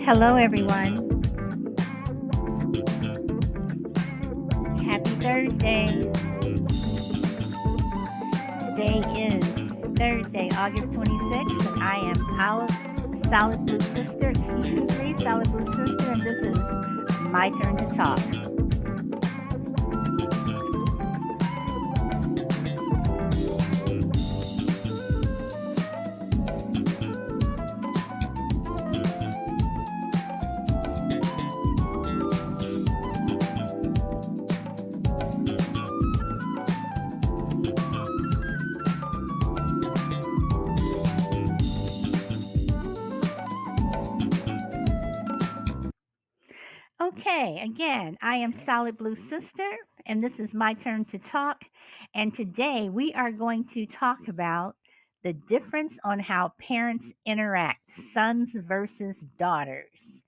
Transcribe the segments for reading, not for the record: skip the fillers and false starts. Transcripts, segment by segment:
Hello, everyone. Happy Thursday. Today is Thursday, August 26th, and I am Solid Blue Sister, excuse me, Solid Blue Sister, and this is my turn to talk. Okay, again, I am Solid Blue Sister, and this is my turn to talk. And today we are going to talk about the difference on how parents interact, sons versus daughters.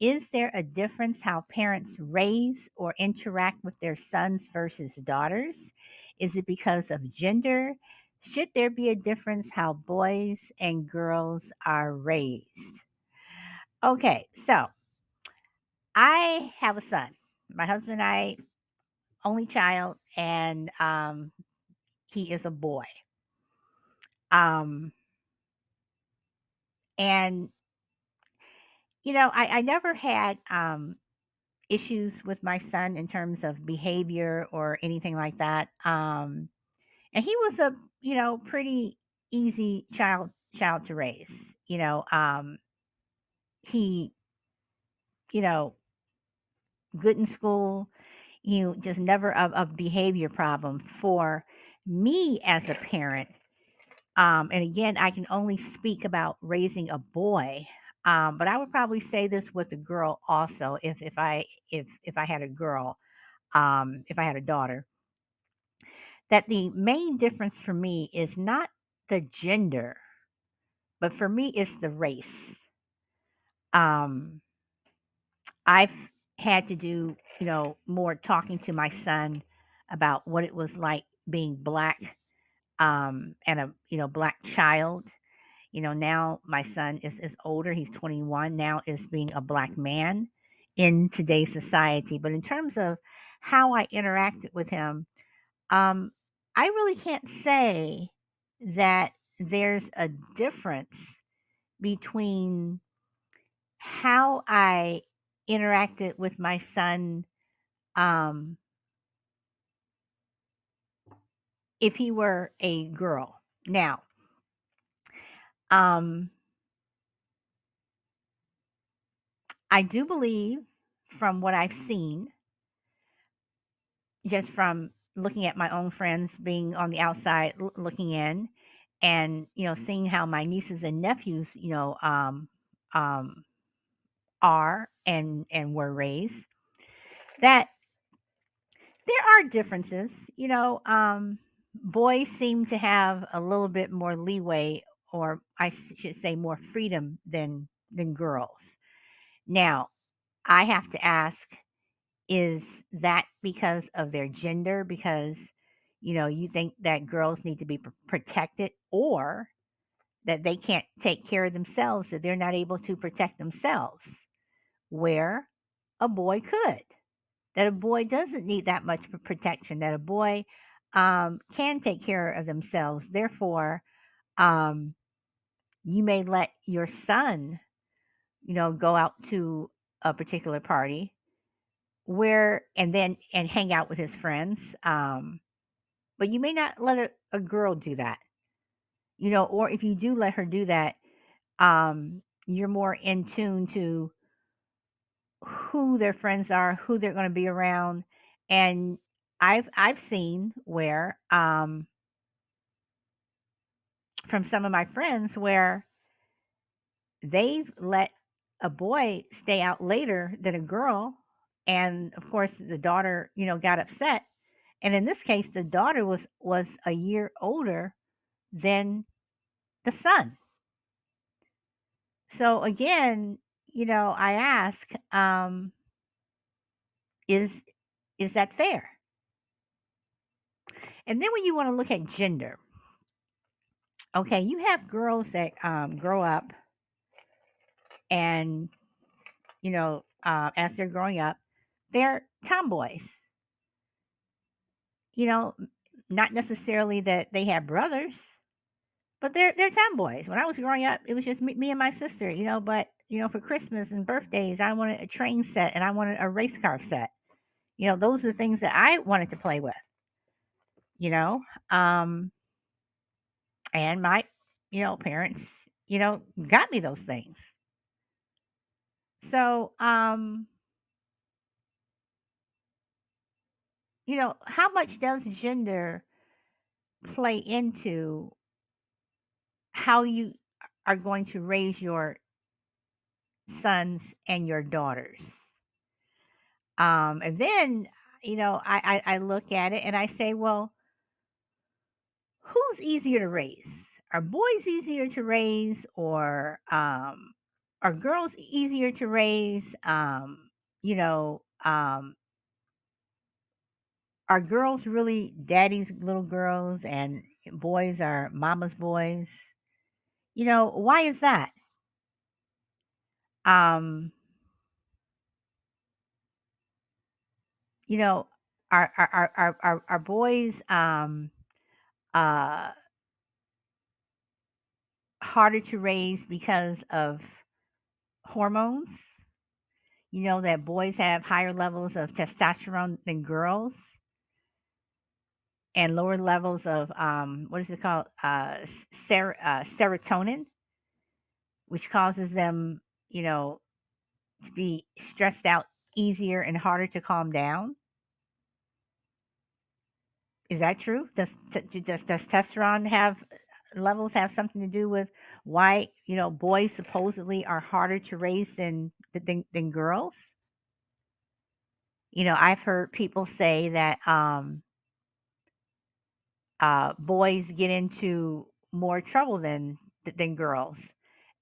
Is there a difference how parents raise or interact with their sons versus daughters? Is it because of gender? Should there be a difference how boys and girls are raised? Okay, so I have a son. My husband and I, only child, and he is a boy. Um, and I never had issues with my son in terms of behavior or anything like that. And he was a pretty easy child to raise. He you know good in school. Just never a behavior problem for me as a parent. And again, I can only speak about raising a boy. But I would probably say this with a girl also, if I had a girl, if I had a daughter, that the main difference for me is not the gender, but for me it's the race. Um, I've had to do, more talking to my son about what it was like being black, and a, black child. Now my son is older. He's 21 now, is being a black man in today's society. But in terms of how I interacted with him, um, I really can't say that there's a difference between how I interacted with my son, um, if he were a girl. Now, um, I do believe from what I've seen, just from looking at my own friends being on the outside looking in, and seeing how my nieces and nephews um, are and were raised, that there are differences. Boys seem to have a little bit more leeway, or should say more freedom than girls. Now, I have to ask, is that because of their gender? Because you think that girls need to be protected, or that they can't take care of themselves, that they're not able to protect themselves, where a boy could, that a boy doesn't need that much protection, that a boy can take care of themselves. Therefore, um, you may let your son, go out to a particular party where and hang out with his friends. But you may not let a girl do that, or if you do let her do that, you're more in tune to who their friends are, who they're going to be around. And I've seen where, from some of my friends, where they've let a boy stay out later than a girl, and of course the daughter, got upset. And in this case, the daughter was a year older than the son. So again, I ask, is is that fair? And then when you want to look at gender, okay, you have girls that grow up and as they're growing up, they're tomboys. You know, not necessarily that they have brothers, but they're tomboys. When I was growing up, it was just me and my sister. But for Christmas and birthdays, I wanted a train set and I wanted a race car set. Those are the things that I wanted to play with. You know, um, and my parents got me those things. So how much does gender play into how you are going to raise your sons and your daughters? And then I look at it and I say, well, who's easier to raise? Are boys easier to raise, or are girls easier to raise? You know, um, are girls really daddy's little girls and boys are mama's boys? Why is that? Um, you know, are boys uh harder to raise because of hormones? That boys have higher levels of testosterone than girls, and lower levels of what is it called, serotonin, which causes them, you know, to be stressed out easier and harder to calm down. Is that true? Does testosterone have levels have something to do with why boys supposedly are harder to raise than girls? I've heard people say that boys get into more trouble than girls,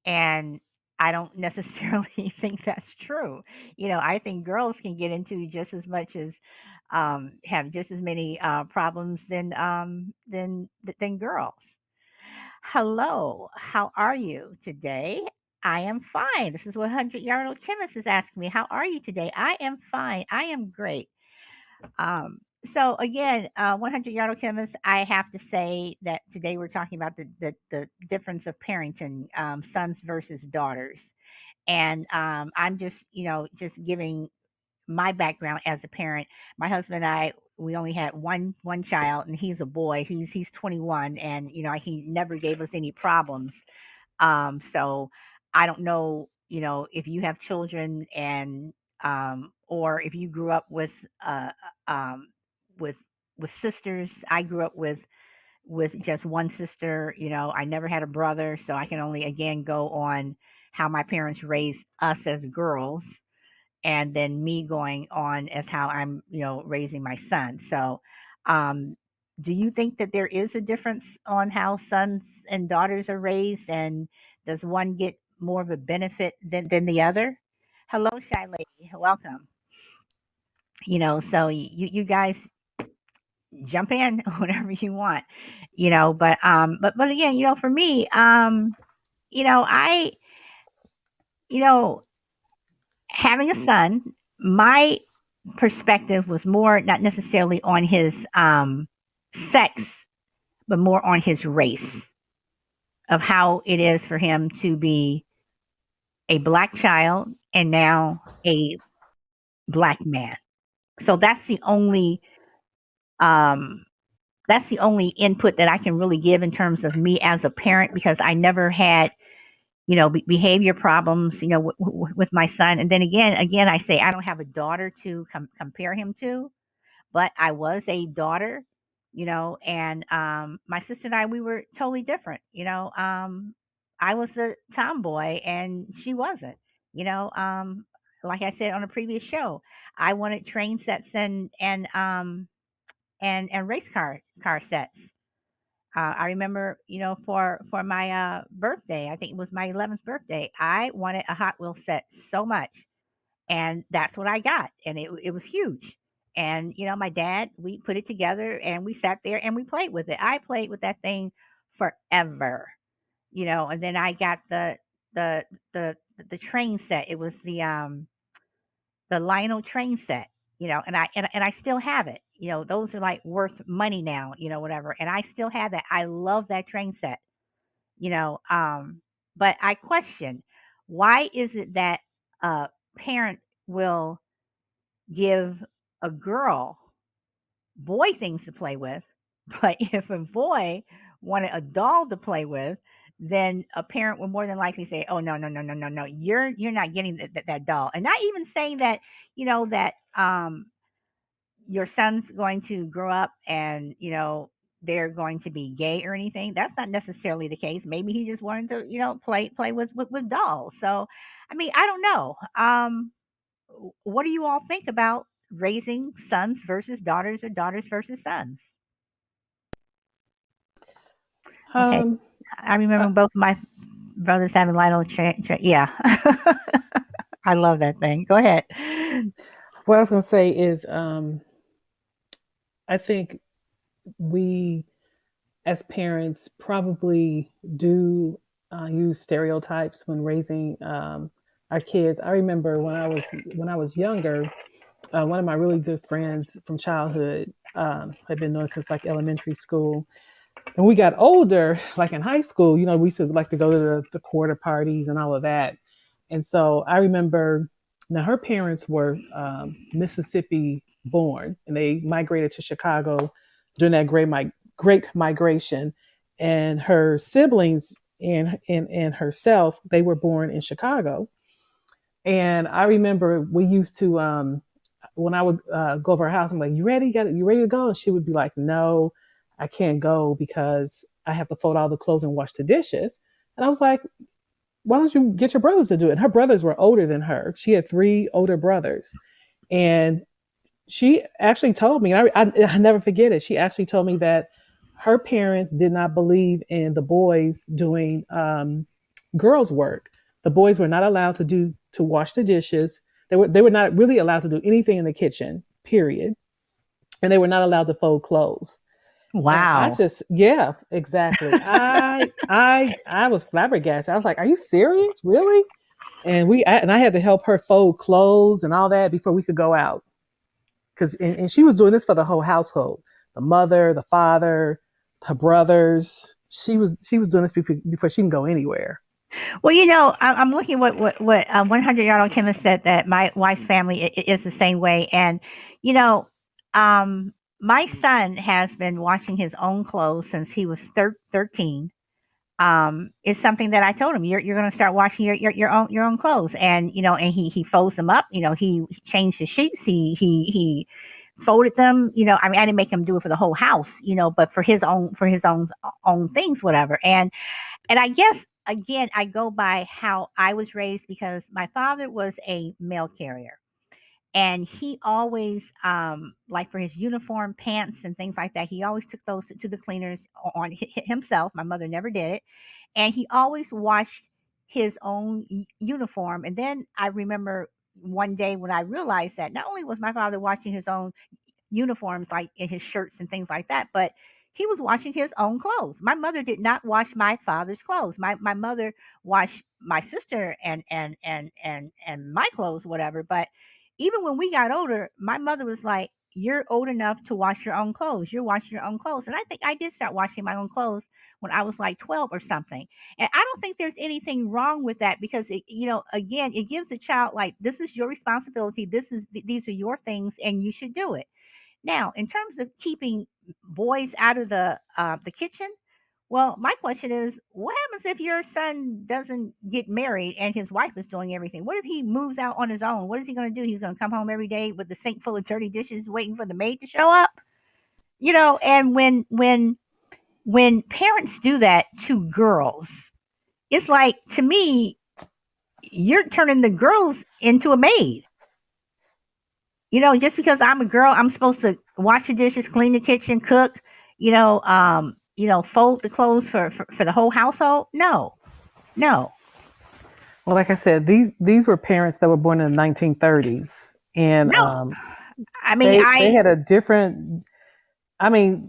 and I don't necessarily think that's true. I think girls can get into just as much as have just as many problems than girls. Hello, how are you today? I am fine. This is what 100 Yard Old Chemist is asking me. How are you today? I am fine. I am great. So again, 100 Yard Old Chemist, I have to say that today we're talking about the difference of parenting, sons versus daughters. And I'm just, just giving my background as a parent. My husband and I, we only had one child, and he's a boy. He's 21, and he never gave us any problems. So I don't know, if you have children, and or if you grew up um with with sisters. I grew up with just one sister. I never had a brother, so I can only again go on how my parents raised us as girls, and then me going on as how I'm, raising my son. So, um, do you think that there is a difference on how sons and daughters are raised, and does one get more of a benefit than the other? Hello, Shy Lady. Welcome. So you guys jump in whenever you want, but again, for me, I, you know, having a son, my perspective was more not necessarily on his sex, but more on his race, of how it is for him to be a black child and now a black man. So um that's the only input that I can really give in terms of me as a parent, because I never had behavior problems with my son. And then again I say I don't have a daughter to compare him to, but I was a daughter, and my sister and I, we were totally different. I was a tomboy and she wasn't. You know, um, like I said on a previous show, I wanted train sets and race car sets. I remember, for my birthday, I think it was my 11th birthday, I wanted a Hot Wheels set so much, and that's what I got, and it was huge. And my dad, we put it together and we sat there and we played with it. I played with that thing forever. And then I got the the train set. It was the Lionel train set, and I still have it. Those are like worth money now, whatever. And I still have that. I love that train set, you know. But I question, why is it that a parent will give a girl boy things to play with, but if a boy wanted a doll to play with, then a parent would more than likely say, "Oh, no, no, no, no, no, no, you're not getting that doll." And not even saying that, that your son's going to grow up and they're going to be gay or anything. That's not necessarily the case. Maybe he just wanted to play with dolls. So, I mean, I don't know. What do you all think about raising sons versus daughters or daughters versus sons? Okay. Um, I uh, remember both of my brothers having Lionel yeah. I love that thing. Go ahead. what I was going to say is, I think we as parents probably do use stereotypes when raising our kids. I remember when I was younger, one of my really good friends from childhood had been known since like elementary school. And we got older, like in high school, we used to like to go to the quarter parties and all of that. And so I remember now her parents were Mississippi born and they migrated to Chicago during that great migration. And her siblings and herself, they were born in Chicago. And I remember we used to when I would go over her house, I'm like, "You ready? You ready to go?" And she would be like, "No, I can't go because I have to fold all the clothes and wash the dishes." And I was like, "Why don't you get your brothers to do it?" And her brothers were older than her. She had three older brothers, and she actually told me, and I never forget it. She actually told me that her parents did not believe in the boys doing girls' work. The boys were not allowed to wash the dishes. They were not really allowed to do anything in the kitchen. Period. And they were not allowed to fold clothes. And I Wow. just, yeah, exactly. I was flabbergasted. I was like, "Are you serious? Really?" And I had to help her fold clothes and all that before we could go out because and she was doing this for the whole household, the mother, the father, her brothers. She was doing this before she can go anywhere. Well, I'm looking what 100 Yard Old Chemist said that my wife's family is the same way, and you know, my son has been washing his own clothes since he was 13. Is something that I told him, you're going to start washing your own clothes, and and he folds them up. He changed the sheets. He folded them. I mean, I didn't make him do it for the whole house. But for his own things, whatever. And I guess again, I go by how I was raised because my father was a mail carrier. And he always, like for his uniform, pants, and things like that, he always took those to the cleaners on himself. My mother never did it. And he always washed his own uniform. And then I remember one day when I realized that not only was my father washing his own uniforms, like in his shirts and things like that, but he was washing his own clothes. My mother did not wash my father's clothes. My mother washed my sister and my clothes, whatever. But even when we got older, my mother was like, "You're old enough to wash your own clothes. You're washing your own clothes." And I think I did start washing my own clothes when I was like 12 or something. And I don't think there's anything wrong with that because again, it gives the child, like, this is your responsibility. These are your things, and you should do it. Now, in terms of keeping boys out of the kitchen, well, my question is, what happens if your son doesn't get married and his wife is doing everything? What if he moves out on his own? What is he going to do? He's going to come home every day with the sink full of dirty dishes, waiting for the maid to show up. And when parents do that to girls, it's like, to me, you're turning the girls into a maid. Just because I'm a girl, I'm supposed to wash the dishes, clean the kitchen, cook, fold the clothes for the whole household. No, no, Well, like I said, these were parents that were born in the 1930s, and no. I mean, they had a different. I mean,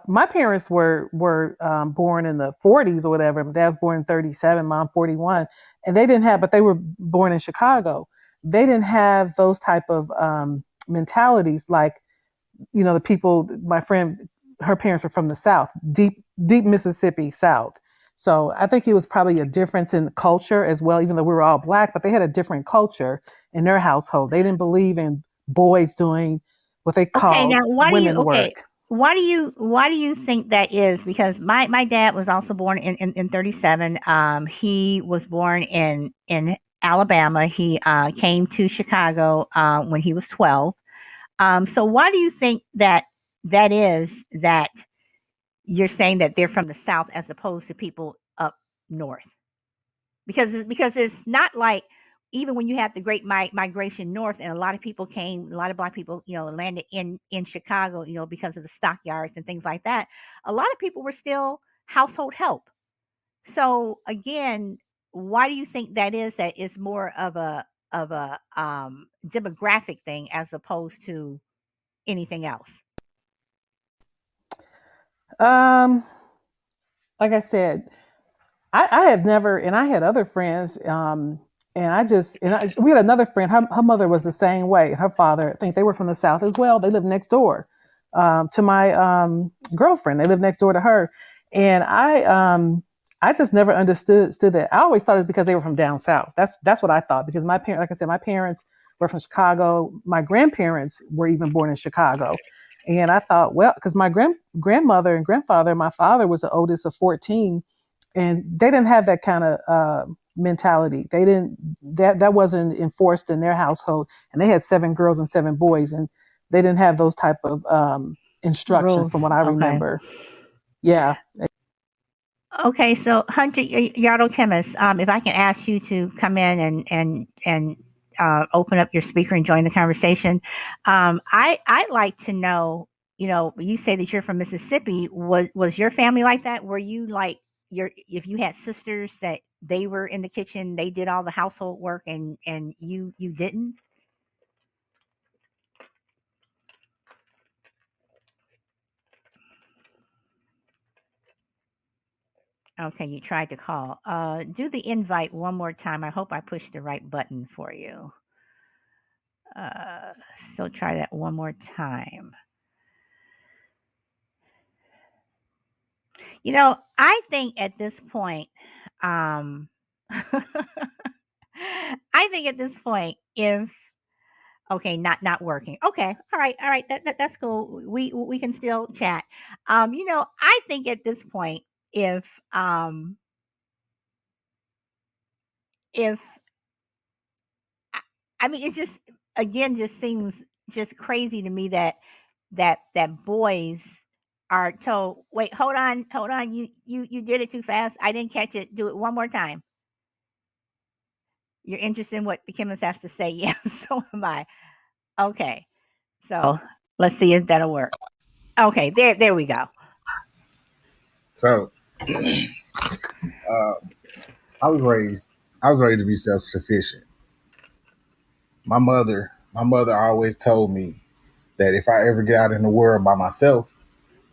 my parents were born in the 40s or whatever. My dad was born in 37, mom 41, and they didn't have, but they were born in Chicago. They didn't have those type of mentalities like, the people, my friend, her parents are from the South, deep Mississippi South. So I think it was probably a difference in culture as well, even though we were all black, but they had a different culture in their household. They didn't believe in boys doing what they Okay, now called women work. why do you think that is? Because my dad was also born in 37. He was born in Alabama. He came to Chicago when he was 12. So why do you think that is that you're saying that they're from the South as opposed to people up north? Because it's not like, even when you have the great migration north, and a lot of people came, a lot of black people, landed in Chicago, because of the stockyards and things like that. A lot of people were still household help. So again, why do you think that is? That is more of a demographic thing as opposed to anything else? Um, like I said, I have never, and I had other friends, we had another friend. Her mother was the same way. Her father, I think they were from the South as well. They lived next door to my girlfriend. They lived next door to her, and I just never understood that. I always thought it was because they were from down south. That's what I thought, because my parents, like I said, my parents were from Chicago. My grandparents were even born in Chicago. And I thought, well, because my grandmother and grandfather, my father was the oldest of 14, and they didn't have that kind of mentality. They didn't, that wasn't enforced in their household, and they had 7 girls and 7 boys, and they didn't have those type of instructions from Rules. what I Okay. remember. Yeah. Okay, so Hunter Yardle Chemist, if I can ask you to come in and open up your speaker and join the conversation, I'd like to know. You say that you're from Mississippi. Was your family like that? Were you like, if you had sisters that they were in the kitchen, they did all the household work, and you didn't? Okay, you tried to call. Do the invite one more time. I hope I pushed the right button for you. Uh, so try that one more time. I think at this point, um, I think at this point, if okay, not working. Okay, all right, that's cool. We can still chat. I think at this point, if um, if I, I mean, it just, again, just seems just crazy to me that boys are told, wait, hold on, you did it too fast. I didn't catch it. Do it one more time. You're interested in what the chemist has to say. Yeah, so am I. Okay. So let's see if that'll work. Okay, there we go. So uh, I was raised. I was raised to be self sufficient. My mother always told me that if I ever get out in the world by myself,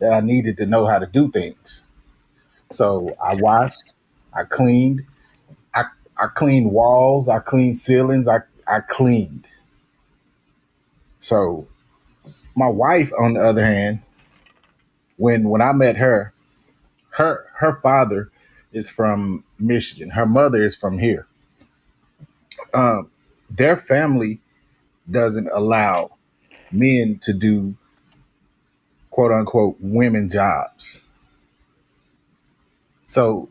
that I needed to know how to do things. So I washed, I cleaned, I I cleaned walls, I cleaned ceilings, I cleaned. So my wife, on the other hand, when I met her, her father is from Michigan. Her mother is from here. Um, their family doesn't allow men to do quote unquote women jobs. So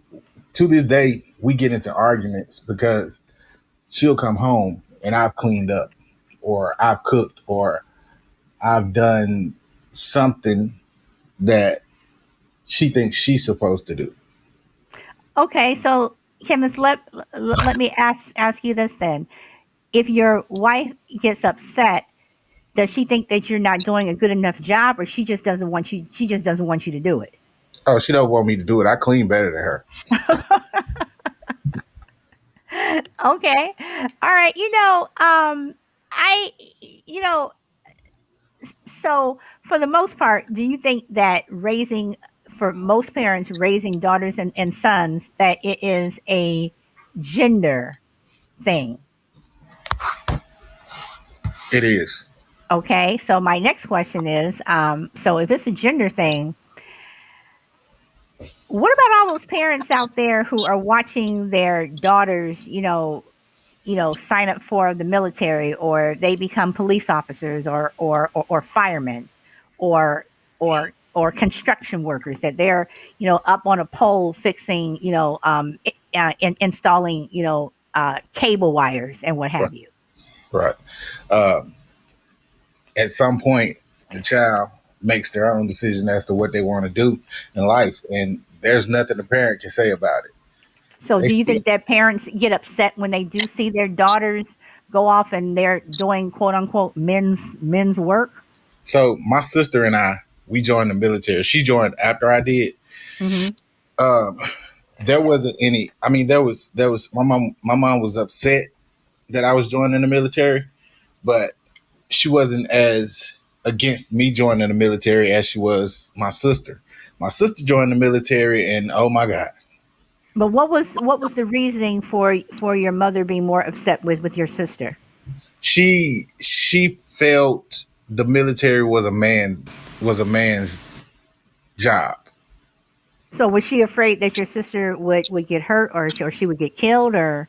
to this day, we get into arguments because she'll come home and I've cleaned up, or I've cooked, or I've done something that she thinks she's supposed to do. Okay, so chemist, let me ask you this then. If your wife gets upset, does she think that you're not doing a good enough job, or she just doesn't want you? She just doesn't want you to do it. Oh, she don't want me to do it. I clean better than her. Okay, all right. I you know so for the most part, do you think that raising for most parents raising daughters and sons, that it is a gender thing. It is. Okay, so my next question is, so if it's a gender thing, what about all those parents out there who are watching their daughters, sign up for the military, or they become police officers, or firemen, or construction workers, that they're up on a pole fixing, installing, cable wires and what Right. have you. Right. Um, at some point, the child makes their own decision as to what they want to do in life, and there's nothing the parent can say about it. So, They do you still, think that parents get upset when they do see their daughters go off and they're doing quote unquote men's work? so my sister and I, we joined the military. She joined after I did. Hmm. Um, there wasn't any. I mean, there was my mom. My mom was upset that I was joining the military, but she wasn't as against me joining the military as she was my sister. My sister joined the military, and oh my god, But what was the reasoning for your mother being more upset with your sister? she felt the military was a man's job. So was she afraid that your sister would get hurt, or she would get killed, or?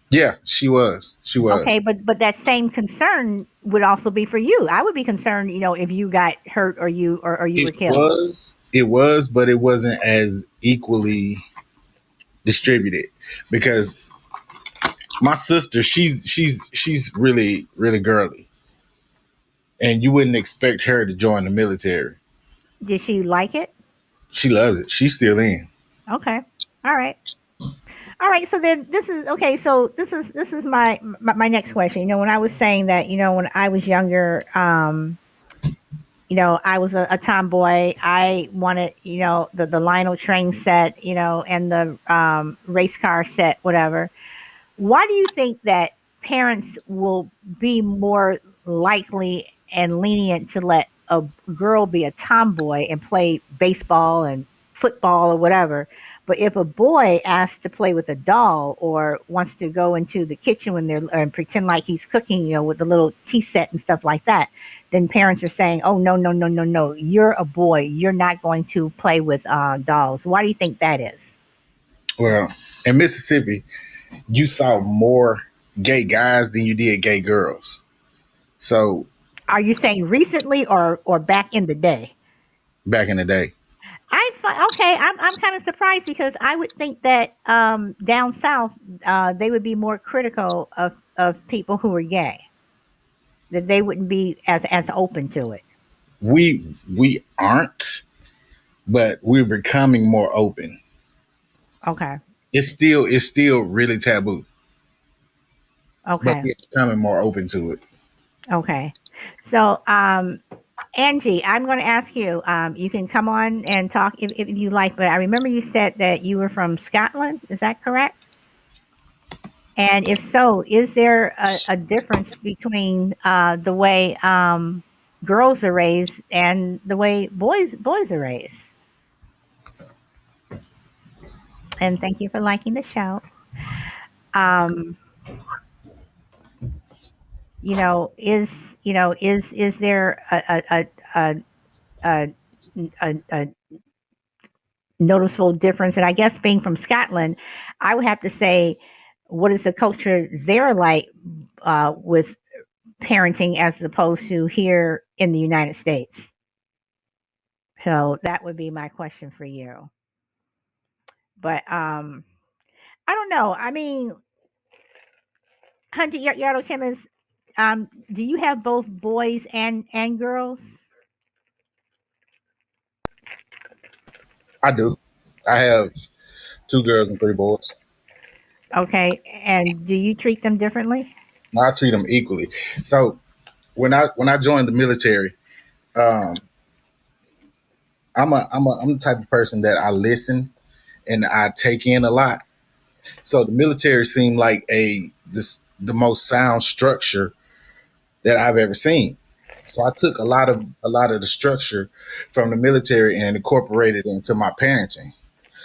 Yeah, she was. She was. Okay, but that same concern would also be for you. I would be concerned, if you got hurt, or you were It killed. was. It was, but it wasn't as equally distributed because my sister, she's really girly, and you wouldn't expect her to join the military. Did she like it? She loves it. She's still in. Okay. All right. All right. So then this is okay. So this is my next question. When I was saying that, when I was younger, I was a tomboy. I wanted, the Lionel train set, and the race car set, whatever. Why do you think that parents will be more likely and lenient to let a girl be a tomboy and play baseball and football or whatever? But if a boy asks to play with a doll, or wants to go into the kitchen when they're and pretend like he's cooking, with the little tea set and stuff like that, then parents are saying, "Oh, no, no, no, no, no! You're a boy. You're not going to play with dolls." Why do you think that is? Well, in Mississippi, you saw more gay guys than you did gay girls. So Are you saying recently, or back in the day? back in the day, Okay. I'm kind of surprised, because I would think that down south, they would be more critical of people who are gay. That they wouldn't be as open to it. we aren't, but we're becoming more open. Okay. It's still really taboo, but Okay. we're becoming more open to it. Okay. So, Angie, I'm going to ask you. You can come on and talk if you like, but I remember you said that you were from Scotland. Is that correct? And if so, is there a difference between the way girls are raised and the way boys are raised? And thank you for liking the show. Um, is there a, a, a noticeable difference? And I guess, being from Scotland, I would have to say, what is the culture there like with parenting as opposed to here in the United States? So that would be my question for you. But I don't know. I mean, Hunter Yardo Kim is. Do you have both boys and girls? I do. I have two girls and three boys. Okay, and do you treat them differently? I treat them equally. So when I joined the military, um, I'm the type of person that I listen and I take in a lot. So the military seemed like the most sound structure that I've ever seen. So I took a lot of the structure from the military and incorporated it into my parenting.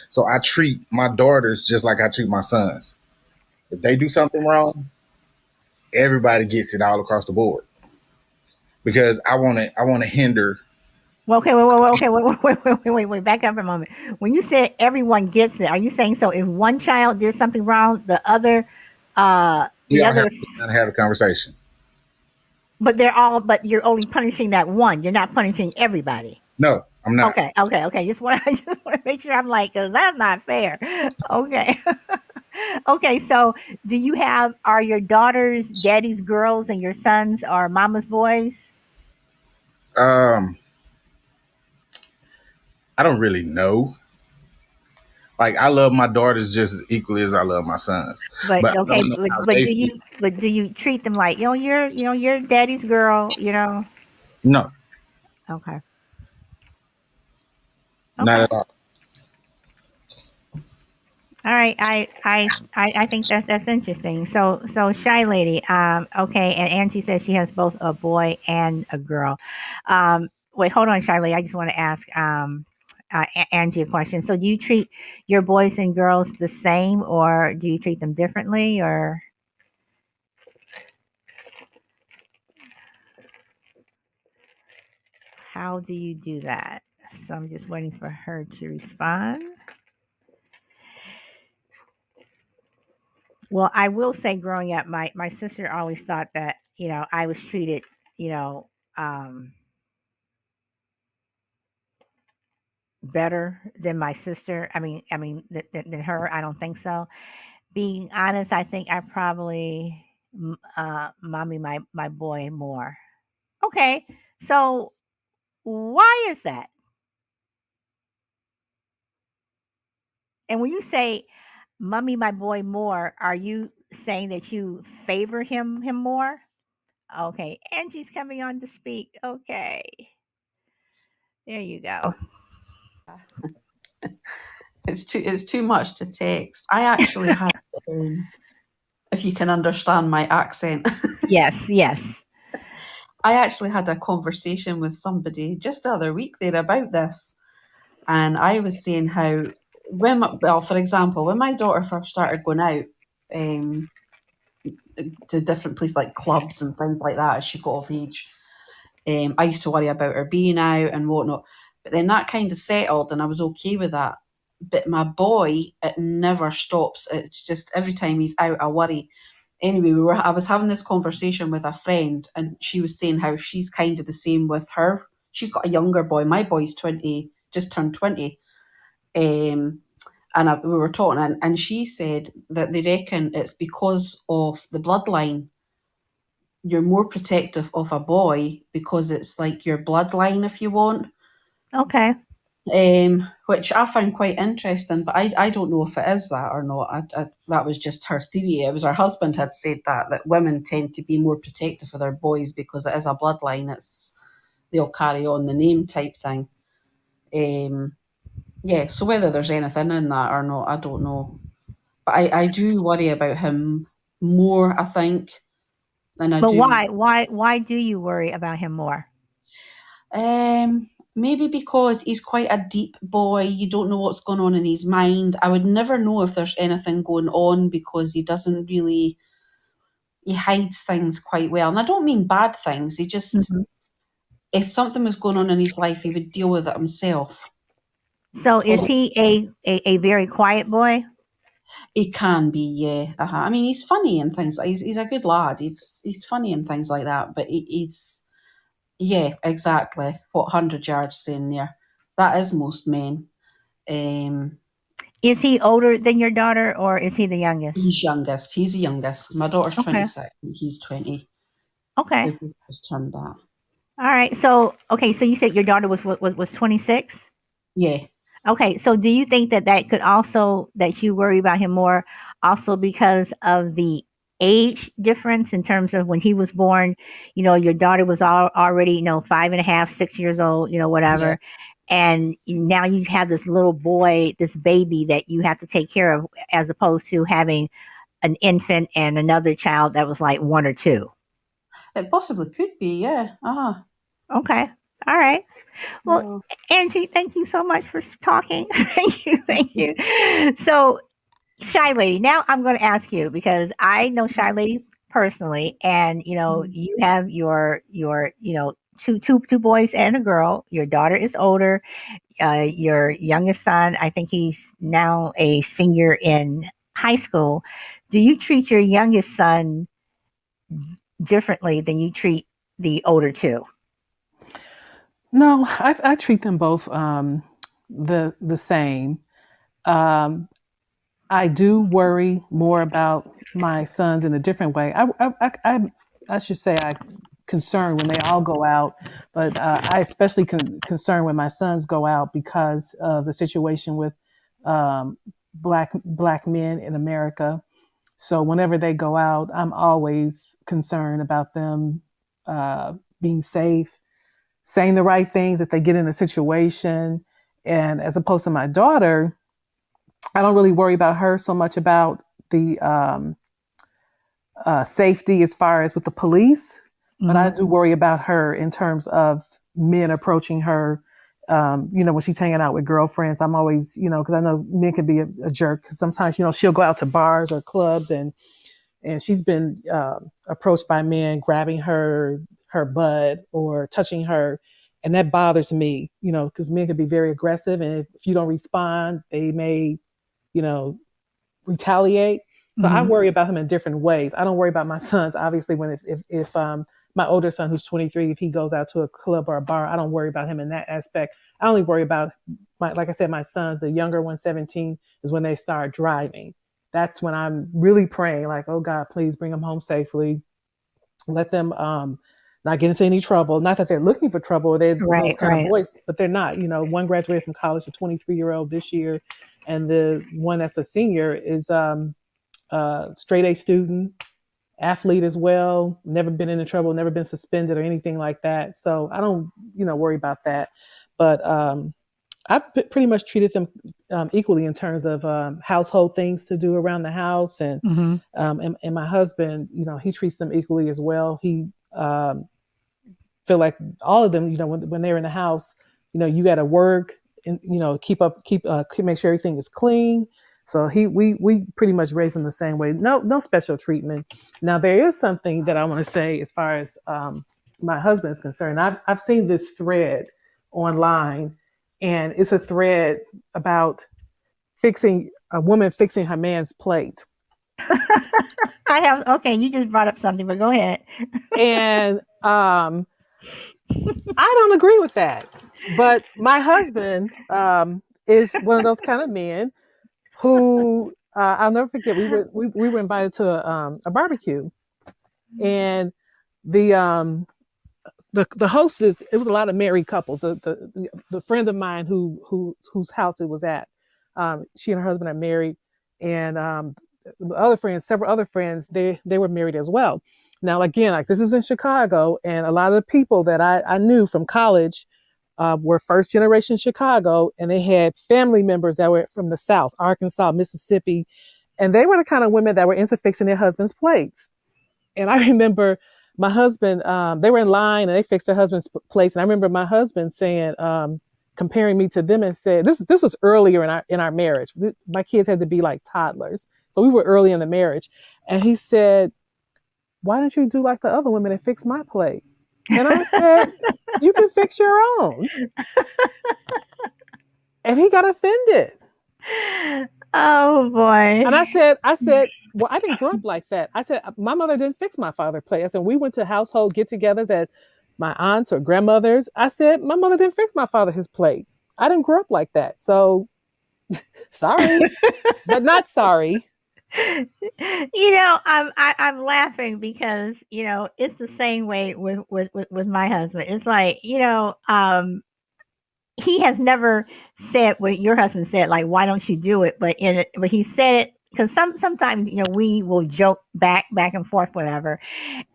So I treat my daughters just like I treat my sons. If they do something wrong, everybody gets it all across the board because I want to hinder. Well, okay, okay, wait, back up for a moment. When you said everyone gets it, are you saying so if one child did something wrong, We the all have other, to sit down and have a conversation. but you're only punishing that one. You're not punishing everybody. No, I'm not. Okay. I just want to make sure I'm like, 'cause that's not fair. Okay. Okay, so are your daughters daddy's girls and your sons are mama's boys? Um, I don't really know. Like I love my daughters just as equally as I love my sons, But but I okay, don't know how but they feel. do you treat them like, you're daddy's girl, you know? No, Okay. not Okay. at all. All right. I think that's interesting. So shy lady. Okay, and Angie says she has both a boy and a girl. Wait, hold on, shy lady. I just want to ask Angie a question. So do you treat your boys and girls the same, or do you treat them differently, or how do you do that? So I'm just waiting for her to respond. Well, I will say growing up, my sister always thought that, I was treated, you know, um, better than my sister. Than her. I don't think so. Being honest, I think I probably mommy my boy more. Okay, so why is that? And when you say mummy my boy more, are you saying that you favor him more? Okay, Angie's coming on to speak. Okay, there you go. It's too much to text. I actually had, if you can understand my accent, Yes. I actually had a conversation with somebody just the other week there about this, and I was saying how for example, when my daughter first started going out um, to different places like clubs and things like that as she got of age, I used to worry about her being out and whatnot. But then that kind of settled, and I was okay with that. But my boy, it never stops. It's just every time he's out, I worry. Anyway, I was having this conversation with a friend, and she was saying how she's kind of the same with her. She's got a younger boy. My boy's 20, just turned 20. We were talking, and she said that they reckon it's because of the bloodline. You're more protective of a boy because it's like your bloodline, if you want. Okay. Which I found quite interesting, but I don't know if it is that or not. That was just her theory. It was her husband had said that women tend to be more protective of their boys because it is a bloodline. They'll carry on the name type thing. Yeah, so whether there's anything in that or not, I don't know. But I do worry about him more, I think, than I But do. why do you worry about him more? Maybe because he's quite a deep boy. You don't know what's going on in his mind. I would never know if there's anything going on because he doesn't really, he hides things quite well. And I don't mean bad things. He just, Mhm. if something was going on in his life, he would deal with it himself. So is he a very quiet boy? He can be, yeah. I mean, he's funny and things. He's a good lad. He's funny and things like that. But he's, yeah, exactly what 100 yards saying there. That is most men. Um, Is he older than your daughter, or is he the youngest? He's youngest. He's the youngest. My daughter's Okay. 26 and he's 20. Okay. They've both just turned that. All right. So so you said your daughter was 26? Yeah. Okay. So do you think that could also that you worry about him more also because of the age difference in terms of when he was born? Your daughter was already 5.5, 6 years old, Yeah. whatever. And now you have this little boy, this baby that you have to take care of, as opposed to having an infant and another child that was like 1 or 2. It possibly could be, yeah. Okay. All right. Well, Yeah. Angie, thank you so much for talking. Thank you. So Shy Lady, now I'm going to ask you because I know Shy Lady personally, and you have your two boys and a girl. Your daughter is older. Your youngest son, I think he's now a senior in high school. Do you treat your youngest son differently than you treat the older two? No, I treat them both the same. Um, I do worry more about my sons in a different way. I should say I concern when they all go out, but I especially concern when my sons go out because of the situation with um, black men in America. So whenever they go out, I'm always concerned about them uh, being safe, saying the right things if they get in a situation. And as opposed to my daughter, I don't really worry about her so much about the safety as far as with the police, but I Hmm. do worry about her in terms of men approaching her. When she's hanging out with girlfriends, I'm always, because I know men can be a jerk. 'Cause sometimes, she'll go out to bars or clubs and she's been approached by men grabbing her butt or touching her, and that bothers me. Because men can be very aggressive, and if you don't respond, they may, you know, retaliate. So I Hmm. worry about him in different ways. I don't worry about my sons. Obviously, when if my older son who's 23, if he goes out to a club or a bar, I don't worry about him in that aspect. I only worry about like I said, my sons. The younger one, 17, is when they start driving. That's when I'm really praying, like, oh God, please bring them home safely. Let them not get into any trouble. Not that they're looking for trouble or they're those Right, kind of right. boys, but they're not. One graduated from college, a 23-year-old this year, and the one that's a senior is straight A student, athlete as well, never been into trouble, never been suspended or anything like that. So I don't, worry about that. But I've pretty much treated them equally in terms of household things to do around the house, and Hmm. and my husband, he treats them equally as well. He feel like all of them, when they're in the house, you got to work and make sure everything is clean. So we pretty much raise them the same way. No special treatment. Now there is something that I want to say as far as my husband is concerned. I've seen this thread online, and it's a thread about fixing a woman fixing her man's plate. I have okay. You just brought up something, but go ahead. And I don't agree with that. But my husband is one of those kind of men who I'll never forget. We were invited to a barbecue, and the the hostess. It was a lot of married couples. The friend of mine whose house it was at, she and her husband are married, and the other friends, several other friends, they were married as well. Now again, like this is in Chicago, and a lot of the people that I knew from college were first generation Chicago, and they had family members that were from the South, Arkansas, Mississippi, and they were the kind of women that were into fixing their husbands' plates. And I remember my husband, they were in line and they fixed their husband's plates. And I remember my husband saying, comparing me to them, and said, this was earlier in our marriage. My kids had to be like toddlers. So we were early in the marriage. And he said, why don't you do like the other women and fix my plate? And I said, you can fix your own. And he got offended. Oh boy. And I said, well, I didn't grow up like that. I said, my mother didn't fix my father's plate. I said, we went to household get-togethers at my aunts or grandmothers. I said, my mother didn't fix my father his plate. I didn't grow up like that. So sorry, but not sorry. I'm laughing because it's the same way with my husband. It's like he has never said what your husband said, like, why don't you do it? But he said it because sometimes we will joke back and forth, whatever.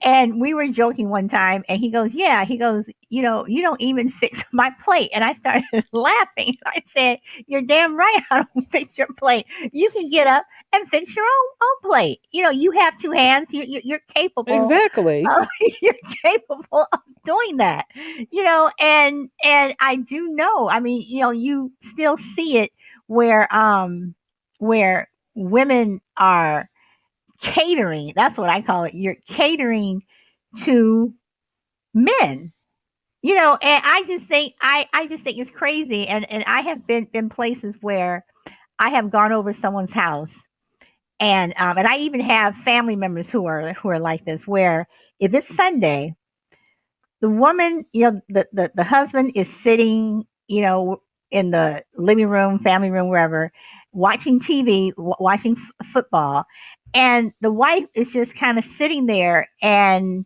And we were joking one time, and he goes, "Yeah." He goes, "You don't even fix my plate." And I started laughing. I said, "You're damn right. I don't fix your plate. You can get up and fix your own plate. You have two hands. You're capable. Exactly. Of, you're capable of doing that. And I do know. I mean, you still see it where women are catering. That's what I call it. You're catering to men. And I just think it's crazy. And I have been places where I have gone over someone's house, and I even have family members who are like this, where if it's Sunday, the woman, the husband is sitting, in the living room, family room, wherever, watching TV, watching football, and the wife is just kind of sitting there and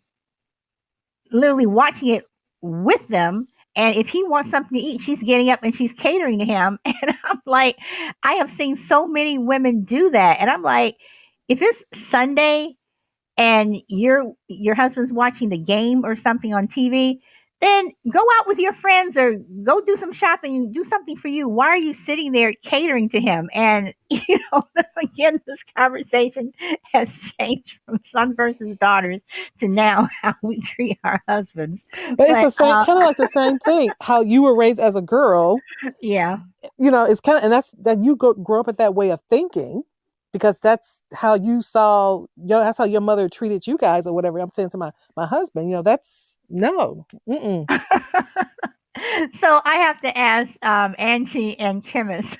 literally watching it with them. And if he wants something to eat, she's getting up and she's catering to him. And I'm like, I have seen so many women do that. And I'm like, if it's Sunday and your husband's watching the game or something on TV, then go out with your friends or go do some shopping, do something for you. Why are you sitting there catering to him? And again, this conversation has changed from son versus daughters to now how we treat our husbands. But it's But the same, kind of like the same thing. How you were raised as a girl, yeah. it's kind of, and that you grow up with that way of thinking, because that's how you saw, that's how your mother treated you guys or whatever. I'm saying to my husband, that's no. Mm-mm. So I have to ask Angie and Chemist,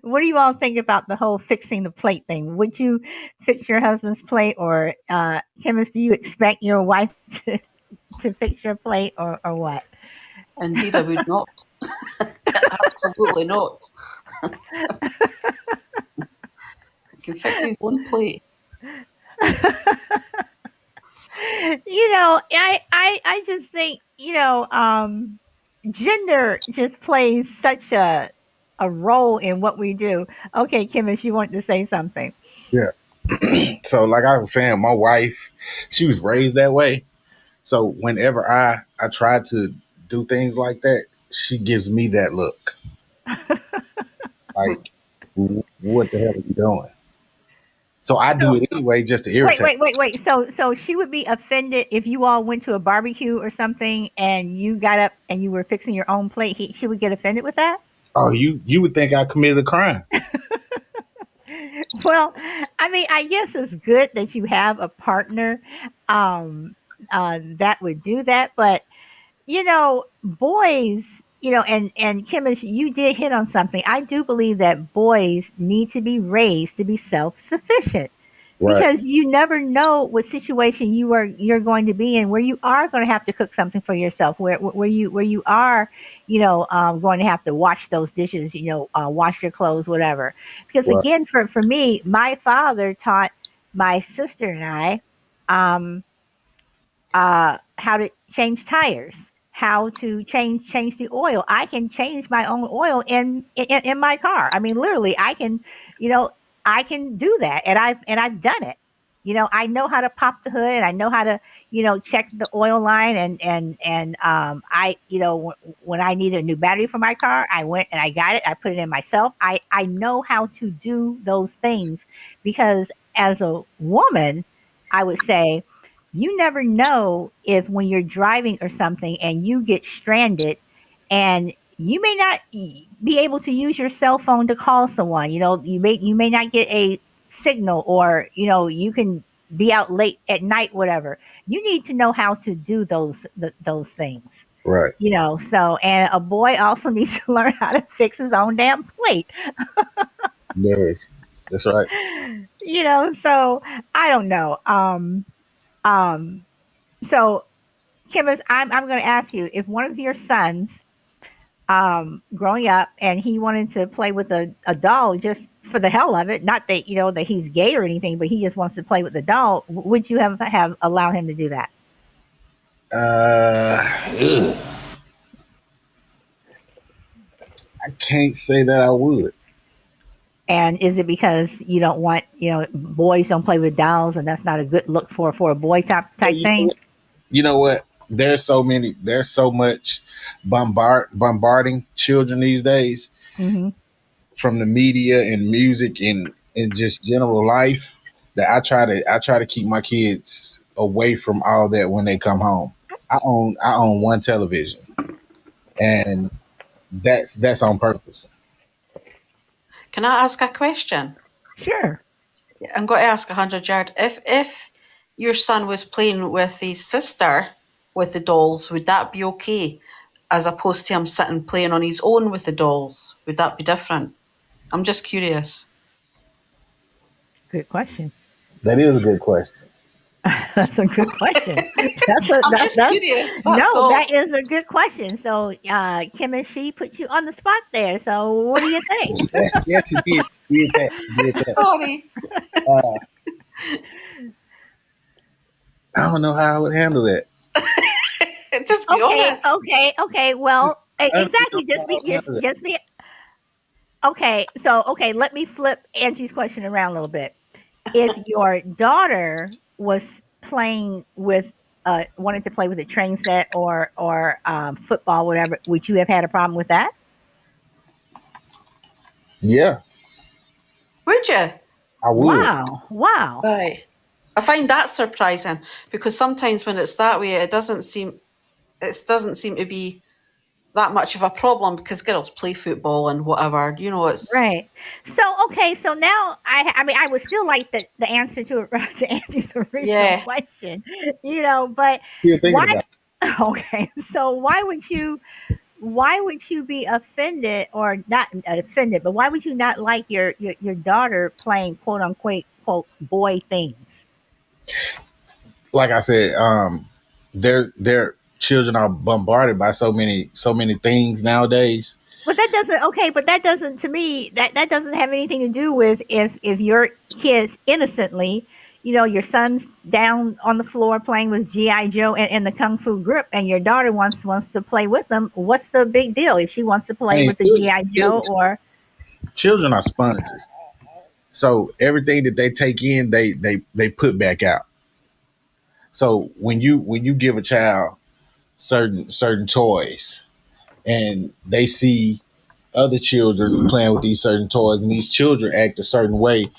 what do you all think about the whole fixing the plate thing? Would you fix your husband's plate, or Chemist, do you expect your wife to fix your plate, or what? Indeed, I would not. Absolutely not. He can fix his own plate. I just think, gender just plays such a role in what we do. Okay, Chemist, you want to say something? Yeah. So like I was saying, my wife, she was raised that way. So whenever I try to do things like that, she gives me that look. Like, what the hell are you doing? So I do So it anyway just to wait, irritate. wait, wait, wait. So she would be offended if you all went to a barbecue or something and you got up and you were fixing your own plate. She would get offended with that? Oh, you would think I committed a crime. Well, I mean, I guess it's good that you have a partner that would do that, but boys, and Chemist, you did hit on something. I do believe that boys need to be raised to be self-sufficient, Right. because you never know what situation you're going to be in, where you are going to have to cook something for yourself, where you are, going to have to wash those dishes, wash your clothes, whatever. Because Right. again, for me, my father taught my sister and I, um, how to change tires, how to change the oil. I can change my own oil in my car. I mean, literally, you know, I can do that, and I've done it. I know how to pop the hood. I know how to, check the oil line, and I, when I needed a new battery for my car, I went and I got it. I put it in myself. I know how to do those things, because as a woman, I would say, you never know if, when you're driving or something and you get stranded, and you may not be able to use your cell phone to call someone. You may not get a signal, or you can be out late at night, whatever. You need to know how to do those things. Right. So, and a boy also needs to learn how to fix his own damn plate. Yes. That's right. So I don't know. Um so, Chemist, I'm going to ask you, if one of your sons, growing up, and he wanted to play with a doll just for the hell of it, not that that he's gay or anything, but he just wants to play with the doll, would you have allowed him to do that? Ugh. I can't say that I would. And is it because you don't want, boys don't play with dolls, and that's not a good look for a boy Well, type thing? you know what? There's so much bombarding children these days, Hmm. from the media and music and just general life, that I try to keep my kids away from all that when they come home. I own one television, and that's on purpose. Can I ask a question? Sure. I'm going to ask 100-yard. If your son was playing with his sister with the dolls, would that be okay? As opposed to him sitting playing on his own with the dolls, would that be different? I'm just curious. Good question. That is a good question. That's a good question. I'm just curious. That's No, all. that is a good question. So, Kim and she put you on the spot there. So, what do you think? Yes, she did. She did that. She did that. Sorry. I don't know how I would handle that. Just be honest. Okay. Well, I don't exactly. know how I would handle that. Just be. Okay. So, let me flip Angie's question around a little bit. If your daughter was playing with, wanted to play with a train set or football, whatever, would you have had a problem with that? Yeah, Would you? I would. Wow. Right. I find that surprising because sometimes when it's that way, it doesn't seem to be that much of a problem because girls play football and whatever. You know, it's Right. So, okay. So now I mean, I would still like the answer to Angie's original yeah. question, but Still thinking why? about it. Okay. So why would you be offended, or not offended, but why would you not like your daughter playing quote unquote quote boy things? Like I said, their children are bombarded by so many things nowadays. But that doesn't, to me, that doesn't have anything to do with if your kids innocently, your son's down on the floor playing with GI Joe and the Kung Fu grip, and your daughter wants to play with them. What's the big deal if she wants to I play mean, with the GI Joe or? children are sponges, so everything that they take in, they put back out. So when you give a child certain toys, and they see other children playing with these certain toys, and these children act a certain way,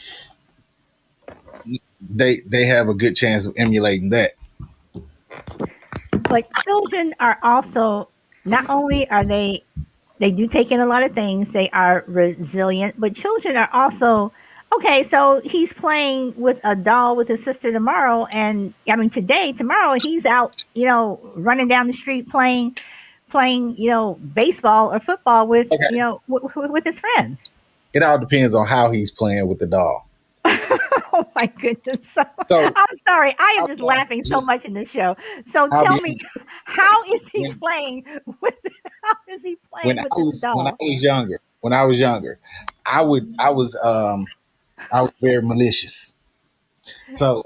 they have a good chance of emulating that. But children are also, not only are they do take in a lot of things, they are resilient, but children are also, okay, so he's playing with a doll with his sister tomorrow, and I mean tomorrow he's out, running down the street playing, baseball or football with, Okay. with his friends. It all depends on how he's playing with the doll. Oh my goodness. So, So I'm sorry. I am I'll just be laughing so just much in this show. So I'll tell be me, how is he when playing with how is he when playing I with this was doll? younger, I was very malicious. So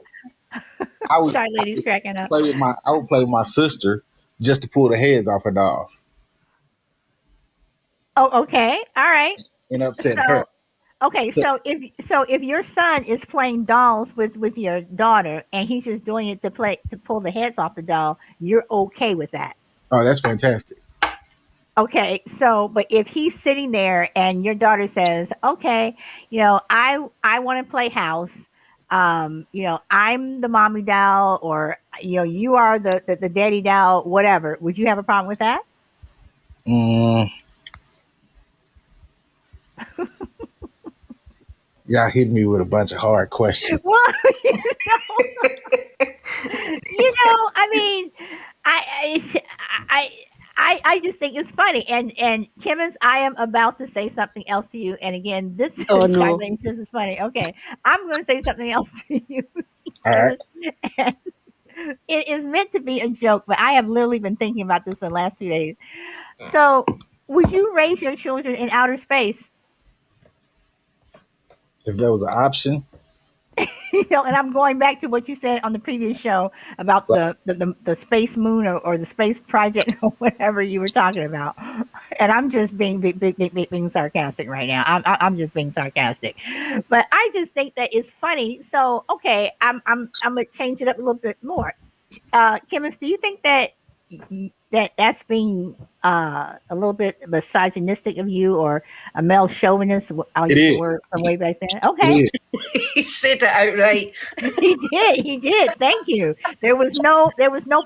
I would Shy lady's cracking up. I would play with my sister just to pull the heads off her dolls Oh, okay. All right. and upset her. So, okay, So, so if your son is playing dolls with your daughter and he's just doing it to pull the heads off the doll, you're okay with that. oh, that's fantastic. Okay, so but if he's sitting there and your daughter says, "Okay, I want to play house. I'm the mommy doll, or you are the daddy doll, whatever." Would you have a problem with that? Mm, y'all hit me with a bunch of hard questions. Well, I mean, I I I just think it's funny. And Kimmons, I am about to say something else to you. And again, this is Oh no. Charlene, this is funny. Okay, I'm going to say something else to you, All right. Kimmons. And it is meant to be a joke, but I have literally been thinking about this for the last 2 days. So, would you raise your children in outer space? If there was an option, And I'm going back to what you said on the previous show about but the space moon, or the space project or whatever you were talking about. And I'm just being sarcastic right now. I'm just being sarcastic, but I just think that it's funny. So okay, I'm gonna change it up a little bit more. Chemist, do you think that that's being a little bit misogynistic of you, or a male chauvinist? I'll it use the is. word from way back then. It Okay, is. He said it outright. he did. Thank you. There was no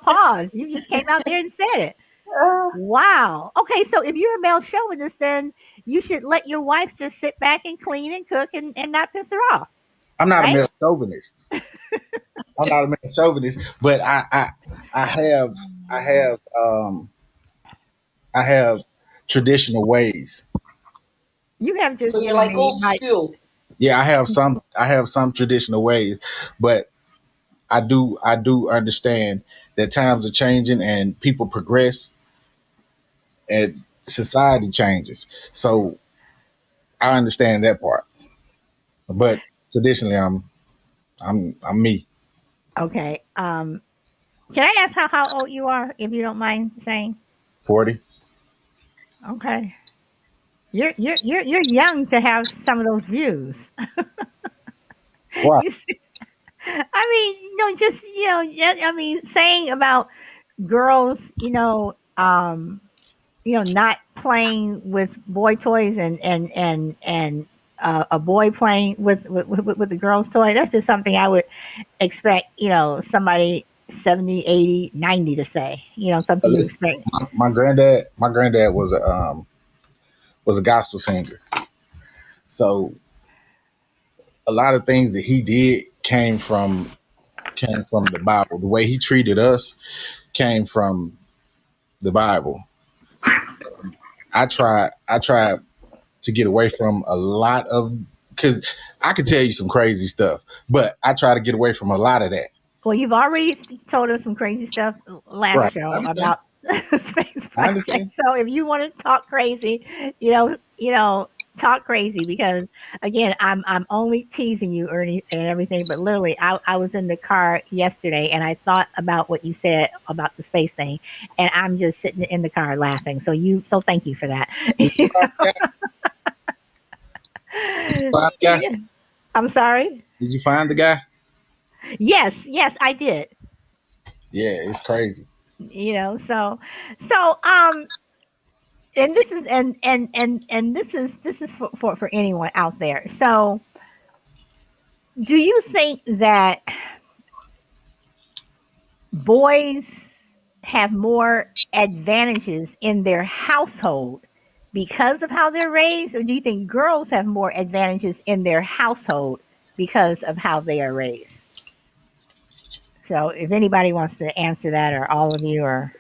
pause. You just came out there and said it. Wow. Okay, so if you're a male chauvinist, then you should let your wife just sit back and clean and cook and not piss her off, I'm not a right? male chauvinist. I'm not a male chauvinist, but I have I have I have traditional ways. You have So just you're given like me old my school. Yeah, I have some traditional ways, but I do understand that times are changing and people progress and society changes. So I understand that part. But traditionally I'm me. okay. Can I ask how old you are, if you don't mind saying? 40. Okay. You're young to have some of those views. Why? You see, I mean, just I mean, saying about girls, not playing with boy toys and a boy playing with the girl's toy. That's just something I would expect, somebody 70, 80, 90 to say. Something you Listen, expect. my granddad was a gospel singer. So a lot of things that he did came from the Bible. The way he treated us came from the Bible. I tried to get away from a lot of, because I could tell you some crazy stuff, but I try to get away from a lot of that. Well, you've already told us some crazy stuff last Right. I show understand. about space I project. understand. So if you want to talk crazy, you know, you know, talk crazy, because again, I'm only teasing you, Ernie, and everything. But literally, I was in the car yesterday and I thought about what you said about the space thing, and I'm just sitting in the car laughing. So thank you for that. Did you find the guy? Find the guy? Yeah. I'm sorry. Did you find the guy? Yes, I did. Yeah, it's crazy. So and this is and this is for anyone out there. So do you think that boys have more advantages in their household because of how they're raised, or do you think girls have more advantages in their household because of how they are raised? So if anybody wants to answer that, or all of you, or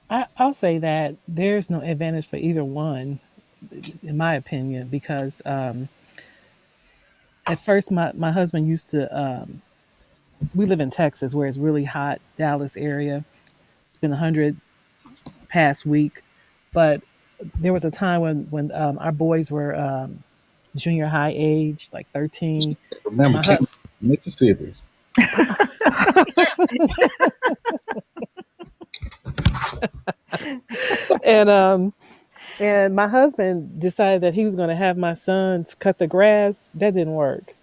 I'll say that there's no advantage for either one, in my opinion, because at first my husband used to, we live in Texas where it's really hot, Dallas area. It's been 100 past week, but there was a time when our boys were junior high age, like 13. Remember, My hu- Kansas, Mississippi. and my husband decided that he was going to have my sons cut the grass. That didn't work.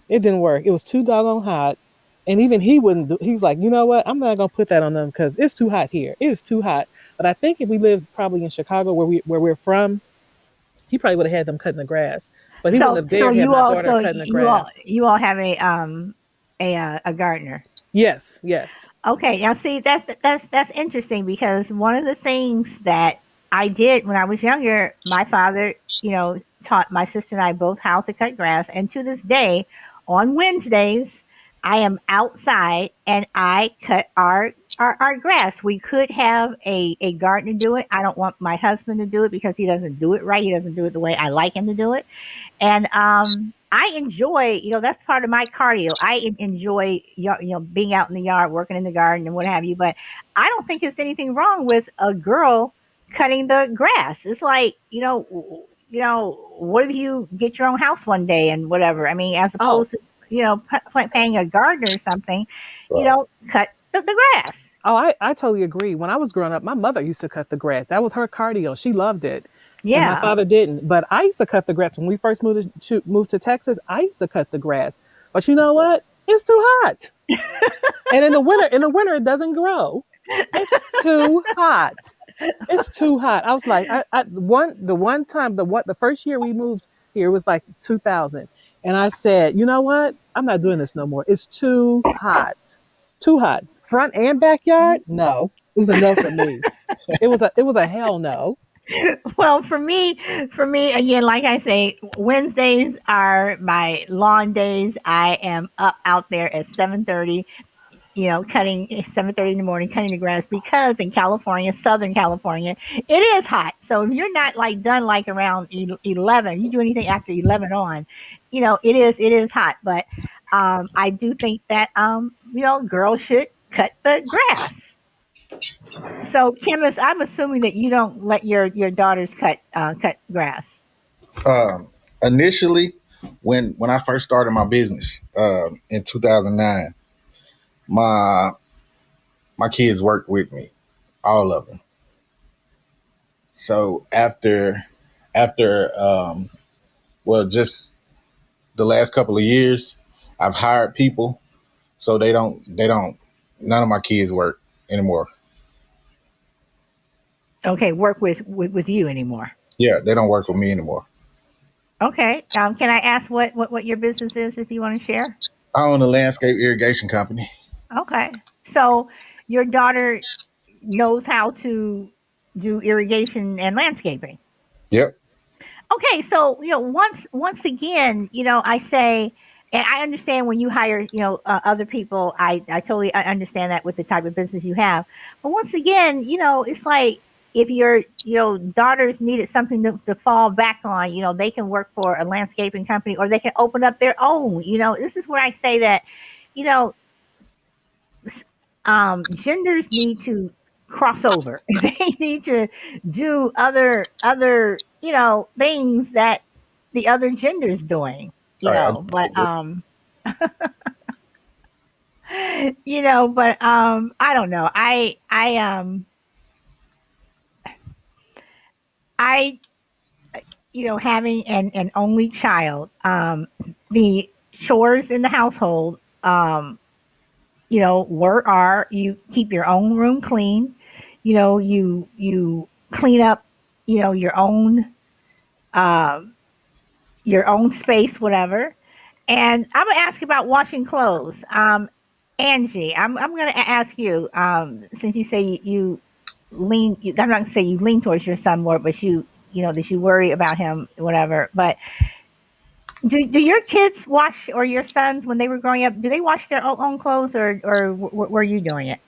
It didn't work. It was too doggone hot. And even he wouldn't do, he was like, you know what? I'm not gonna put that on them because it's too hot here. It is too hot. But I think if we lived probably in Chicago where we're from, he probably would have had them cutting the grass. But he wouldn't so have so dared have you my all daughter so cutting the you all grass. you all have a gardener. Yes, yes. Okay, now see, that's interesting, because one of the things that I did when I was younger, my father, taught my sister and I both how to cut grass, and to this day, on Wednesdays, I am outside and I cut our grass. We could have a gardener do it. I don't want my husband to do it because he doesn't do it right. He doesn't do it the way I like him to do it. And I enjoy, that's part of my cardio. I enjoy, being out in the yard, working in the garden, and what have you. But I don't think there's anything wrong with a girl cutting the grass. It's like, what if you get your own house one day and whatever? I mean, as Oh, opposed to, paying a gardener or something, Right. cut the grass. oh, I totally agree. When I was growing up, my mother used to cut the grass. That was her cardio. She loved it. And my Yeah. father didn't. But I used to cut the grass when we first moved to Texas. I used to cut the grass. But you know what? It's too hot. And in the winter it doesn't grow. It's too hot. It's too hot. I was like, the first year we moved here was like 2000, and I said, you know what? I'm not doing this no more. It's too hot, Too hot. Front and backyard? No. It was a no for me. It was a hell no. Well, for me again, like I say, Wednesdays are my lawn days. I am up out there at 7:30, cutting 7:30 in the morning, cutting the grass because in California, Southern California, it is hot. So if you're not like done like around 11, you do anything after 11 on, it is hot. But I do think that girls should cut the grass. So, Chemist, I'm assuming that you don't let your daughters cut grass. Um, Initially, when I first started my business in 2009, my my kids worked with me, all of them. So after well, just the last couple of years, I've hired people, so they don't none of my kids work anymore. Okay, work with you anymore. Yeah, they don't work with me anymore. Okay. Can I ask what your business is if you want to share? I own a landscape irrigation company. Okay. So your daughter knows how to do irrigation and landscaping. Yep. Okay, so once again, I say, and I understand when you hire, other people. I totally understand that with the type of business you have. But once again, it's like if your daughters needed something to fall back on, they can work for a landscaping company or they can open up their own. This is where I say that, you know, genders need to cross over. They need to do other things that the other gender's doing. I But agree. I don't know. I having an only child, the chores in the household, were are you keep your own room clean, you clean up, your um own space, whatever. And I'm gonna ask about washing clothes. Angie, I'm gonna ask you, since you say you lean, I'm not gonna say you lean towards your son more, but that you worry about him, whatever. But do your kids wash, or your sons when they were growing up, do they wash their own clothes, or were you doing it?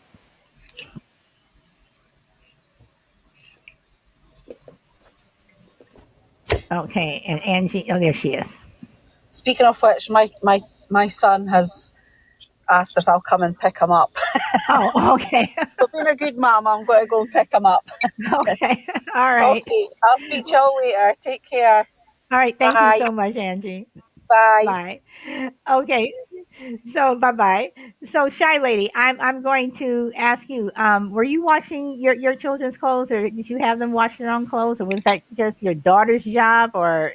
Okay, and Angie, oh, there she is. Speaking of which, my son has asked if I'll come and pick him up. Oh, okay. So being a good mum, I'm going to go and pick him up. Okay. All right. Okay, I'll speak to you all later. Take care. All right. Thank you Bye. so much, Angie. Bye. Bye. Okay. So bye bye. So Shy Lady, I'm going to ask you, were you washing your children's clothes, or did you have them wash their own clothes, or was that just your daughter's job, or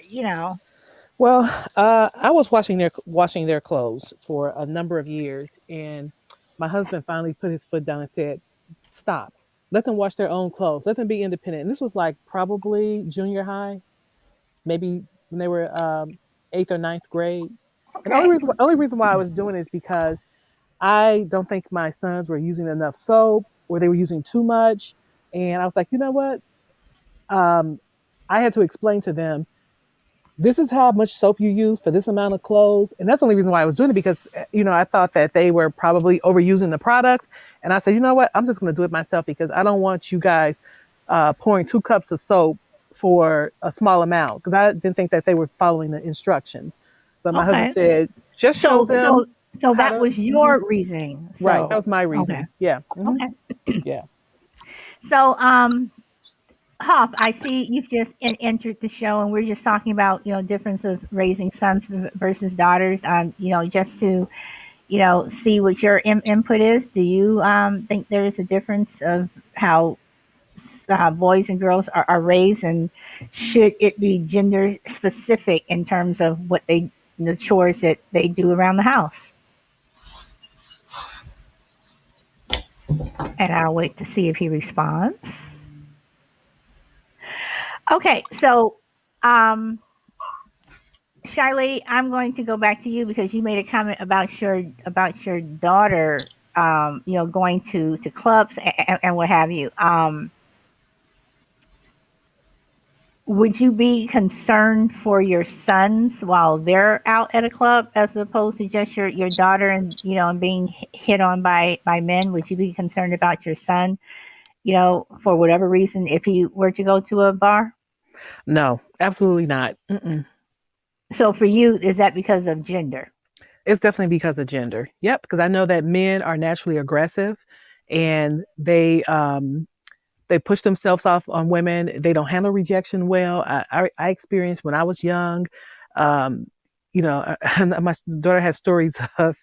Well, I was washing their clothes for a number of years, and my husband finally put his foot down and said, "Stop. Let them wash their own clothes. Let them be independent." And this was like probably junior high, maybe when they were eighth or ninth grade. And the Okay. only reason why I was doing it is because I don't think my sons were using enough soap, or they were using too much. And I was like, you know what? Um, I had to explain to them, this is how much soap you use for this amount of clothes. And that's the only reason why I was doing it, because, I thought that they were probably overusing the products. And I said, you know what? I'm just going to do it myself, because I don't want you guys pouring 2 cups of soap for a small amount, because I didn't think that they were following the instructions. But my husband Okay. said, just show So them how that to. was Mhm. your reasoning. Right. That So was my okay. reasoning. Yeah. Okay. Yeah. So Hoff, I see you've just entered the show, and we're just talking about difference of raising sons versus daughters. Just to see what your input is. Do you think there is a difference of how boys and girls are raised, and should it be gender specific in terms of the chores that they do around the house? And I'll wait to see if he responds. Okay, so um, Shiley, I'm going to go back to you because you made a comment about your daughter going to clubs and what have you. Would you be concerned for your sons while they're out at a club as opposed to just your daughter and being hit on by men? Would you be concerned about your son, for whatever reason, if he were to go to a bar? No, absolutely not. Mm-mm. So for you, is that because of gender? It's definitely because of gender. Yep, because I know that men are naturally aggressive, and they push themselves off on women. They don't handle rejection well. I experienced when I was young. Um, my daughter has stories of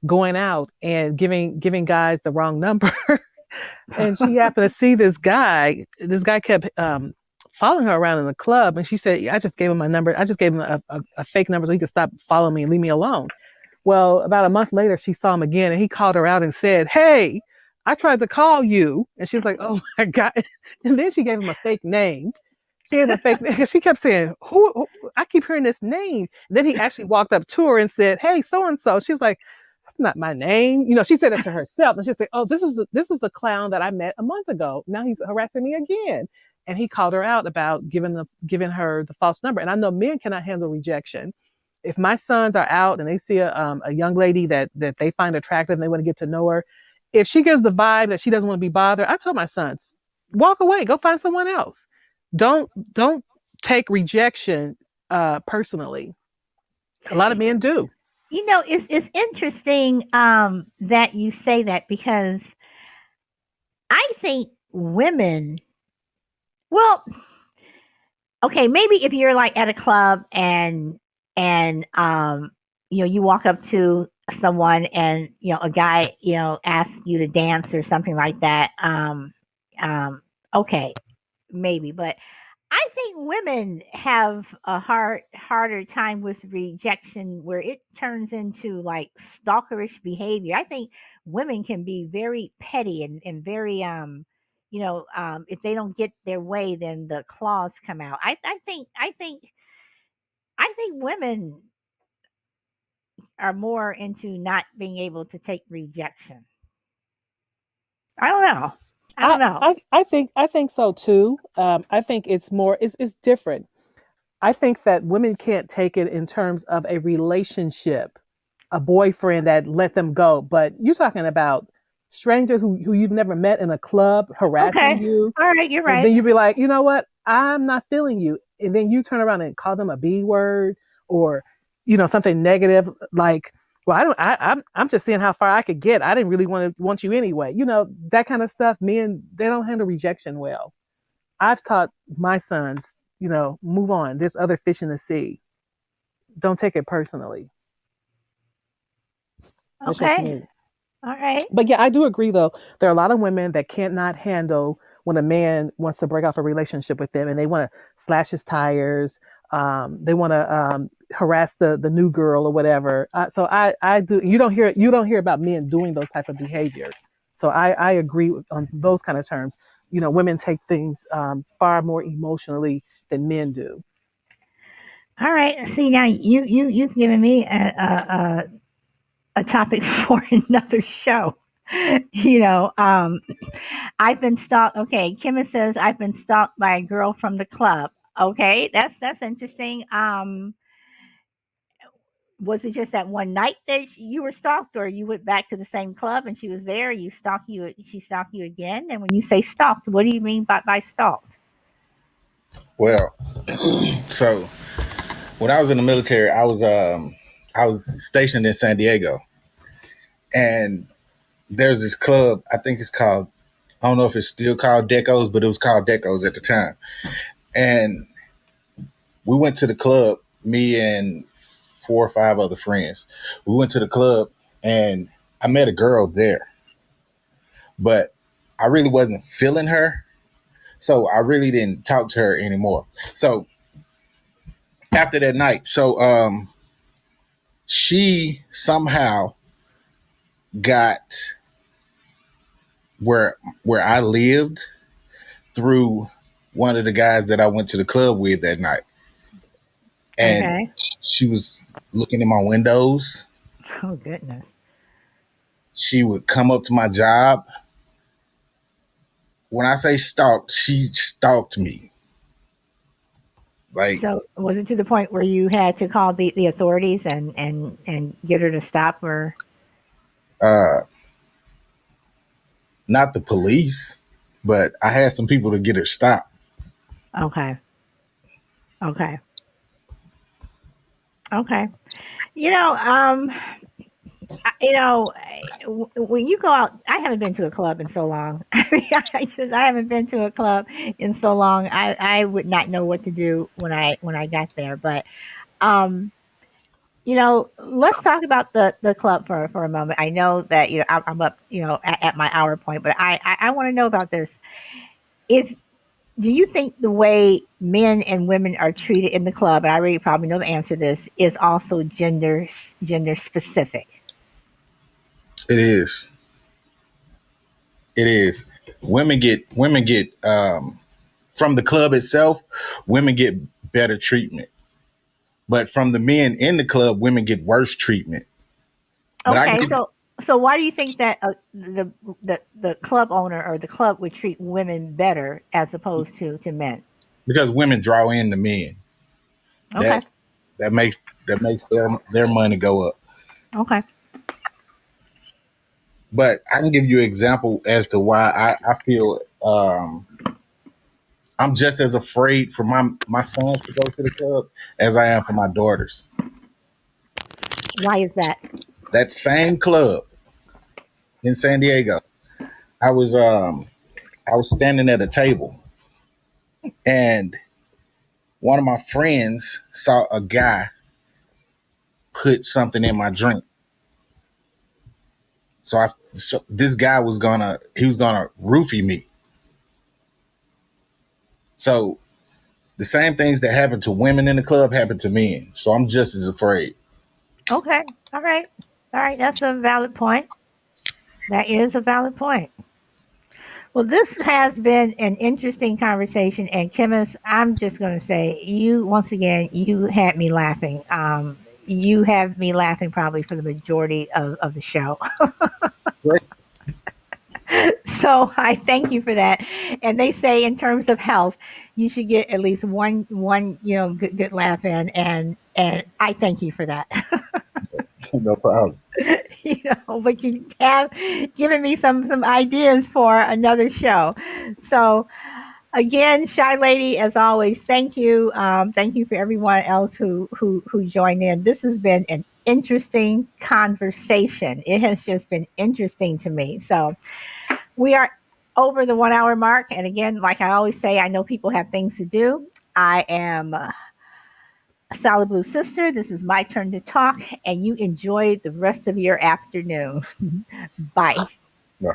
going out and giving guys the wrong number, and she happened to see this guy. This guy kept following her around in the club, and she said, "I just gave him my number. I just gave him a fake number so he could stop following me and leave me alone." Well, about a month later, she saw him again, and he called her out and said, "Hey, I tried to call you." And she was like, "Oh my God." And then she gave him a fake name. She gave him a fake name. She kept saying, who? I keep hearing this name. And then he actually walked up to her and said, "Hey, so and so." She was like, "That's not my name." She said that to herself. And she said, "Oh, this is the clown that I met a month ago. Now he's harassing me again." And he called her out about giving her the false number. And I know men cannot handle rejection. If my sons are out and they see a young lady that they find attractive and they want to get to know her, if she gives the vibe that she doesn't want to be bothered, I tell my sons, walk away, go find someone else. Don't take rejection personally. A lot of men do. It's interesting that you say that, because I think women, well, okay, maybe if you're like at a club and you walk up to someone and a guy asks you to dance or something like that. Okay, maybe, but I think women have a harder time with rejection, where it turns into like stalkerish behavior. I think women can be very petty and very if they don't get their way, then the claws come out. I think women are more into not being able to take rejection. I don't know. I I don't know. I think so too. I think it's different. I think that women can't take it in terms of a relationship, a boyfriend that let them go. But you're talking about strangers who you've never met in a club harassing Okay. you. All right, you're And right. then you'd be like, you know what? I'm not feeling you. And then you turn around and call them a B word, or, something negative like, well, I don't, I'm just seeing how far I could get. I didn't really want you anyway. That kind of stuff. Men, they don't handle rejection well. I've taught my sons, move on. There's other fish in the sea. Don't take it personally. That's just Okay. me. All right. But yeah, I do agree though. There are a lot of women that cannot handle when a man wants to break off a relationship with them and they want to slash his tires. They want to harass the new girl or whatever. So I do. You don't hear about men doing those type of behaviors. So I agree on those kind of terms. Women take things far more emotionally than men do. All right. See, now you've given me a topic for another show. you know, um, I've been stalked. Okay, Kimmy says I've been stalked by a girl from the club. Okay, that's interesting. Was it just that one night that you were stalked, or you went back to the same club and she was there? She stalked you again. And when you say stalked, what do you mean by stalked? Well, so when I was in the military, I was stationed in San Diego, and there's this club. I think it's called. I don't know if it's still called Decos, but it was called Decos at the time. And we went to the club. Me and 4 or 5 other friends. We went to the club, and I met a girl there, but I really wasn't feeling her, so I really didn't talk to her anymore. So after that night, she somehow got where I lived through one of the guys that I went to the club with that night. And Okay. she was looking in my windows. Oh goodness. She would come up to my job. When I say stalked, she stalked me. Like, So was it to the point where you had to call the authorities and get her to stop? Or uh, not the police, but I had some people to get her stopped. okay, okay, okay. You know, when you go out, I haven't been to a club in so long. I mean, I haven't been to a club in so long. I would not know what to do when I got there. But um, let's talk about the club for a moment. I know that I'm up at my hour point, but I want to know about this. If Do you think the way men and women are treated in the club, and I already probably know the answer to this, is also gender specific? It is. It is. Women get from the club itself, women get better treatment. But from the men in the club, women get worse treatment. But I Okay, can so why do you think that the club owner or the club would treat women better as opposed to men? because women draw in the men. Okay, That that makes their money go up. okay, But I can give you an example as to why I feel I'm just as afraid for my sons to go to the club as I am for my daughters. why is that? That same club in San Diego, I was um I was standing at a table and one of my friends saw a guy put something in my drink. So this guy was gonna roofie me. So the same things that happen to women in the club happen to men. So I'm just as afraid. Okay, all right, all right, that's a valid point. That is a valid point. Well, this has been an interesting conversation, and Chemist, I'm just going to say, you once again, you had me laughing. You have me laughing probably for the majority of the show. So I thank you for that. And they say in terms of health, you should get at least one good laugh in, and I thank you for that. No problem. But you have given me some ideas for another show. So again, Shy Lady, as always, thank you. Thank you for everyone else who joined in. This has been an interesting conversation. It has just been interesting to me. So we are over the 1 hour mark. And again, like I always say, I know people have things to do. I am a Solid Blue Sister. This is my turn to talk, and you enjoy the rest of your afternoon. Bye. Yeah.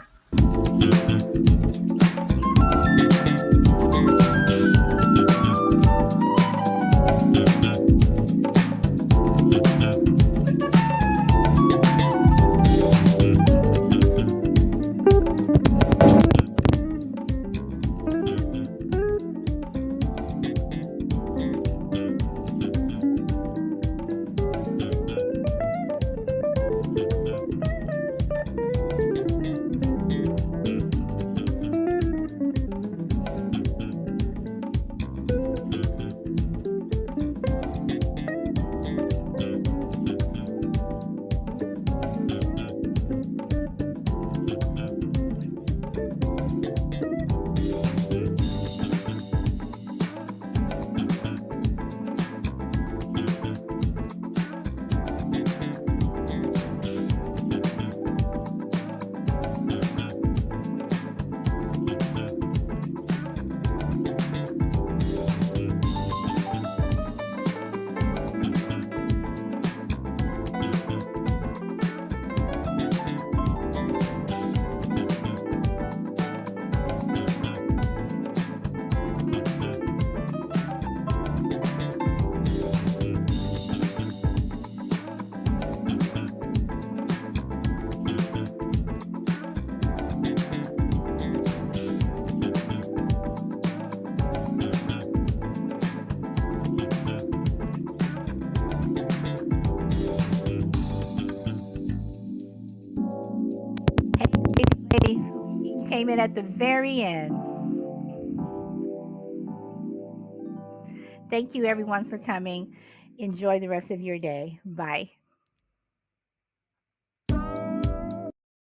You came in at the very end. Thank you, everyone, for coming. Enjoy the rest of your day. Bye.